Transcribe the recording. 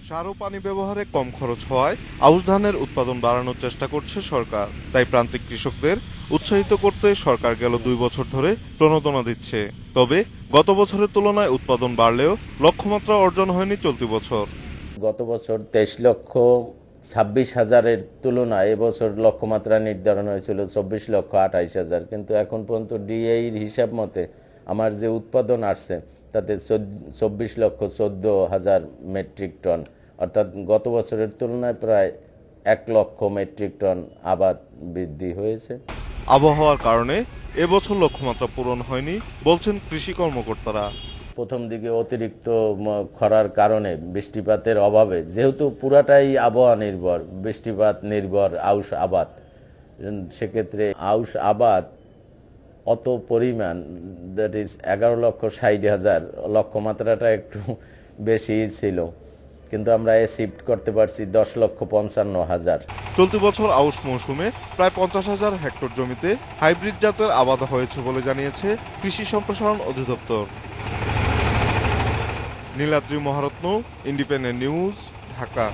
সার ও পানি ব্যবহারে কম খরচ হওয়ায় আউশ ধানের উৎপাদন বাড়ানোর চেষ্টা করছে সরকার। তাই প্রান্তিক কৃষকদের উৎসাহিত করতে সরকার গেল ২ বছর ধরে প্রণোদনা দিচ্ছে। তবে গত বছরের তুলনায় উৎপাদন বাড়লেও লক্ষ্যমাত্রা অর্জন হয়নি চলতি বছর। গত বছর ২৩,২৬,০০০-এর তুলনায় এবছর লক্ষ্যমাত্রা নির্ধারণ হয়েছিল ২৪,২৮,০০০, কিন্তু এখন পর্যন্ত ডিএইর হিসাব মতে আমার যে উৎপাদন আসছে তাতে ২৪,১৪,০০০ মেট্রিক টন, অর্থাৎ গত বছরের তুলনায় প্রায় ১,০০,০০০ মেট্রিক টন আবাদ বৃদ্ধি হয়েছে। আবহাওয়ার কারণে এবছর লক্ষ্যমাত্রা পূরণ হয়নি বলছেন কৃষি কর্মকর্তারা। প্রথম দিকে অতিরিক্ত খরার কারণে, বৃষ্টিপাতের অভাবে, যেহেতু পুরাটাই আবহাওয়া নির্ভর, বৃষ্টিপাত নির্ভর আউশ আবাদ, সেক্ষেত্রে আউশ আবাদ অত পরিমাণ, দ্যাট ইজ ১১,৬০,০০০, লক্ষ্যমাত্রাটা একটু বেশি ছিল, কিন্তু আমরা শিফট করতে পারছি ১০,৫৫,০০০। চলতি বছর আউশ মৌসুমে প্রায় ৫০,০০০ হেক্টর জমিতে হাইব্রিড জাতের আবাদ হয়েছে বলে জানিয়েছে কৃষি সম্প্রসারণ অধিদপ্তর। Niladri Maharatna, independent news, Dhaka.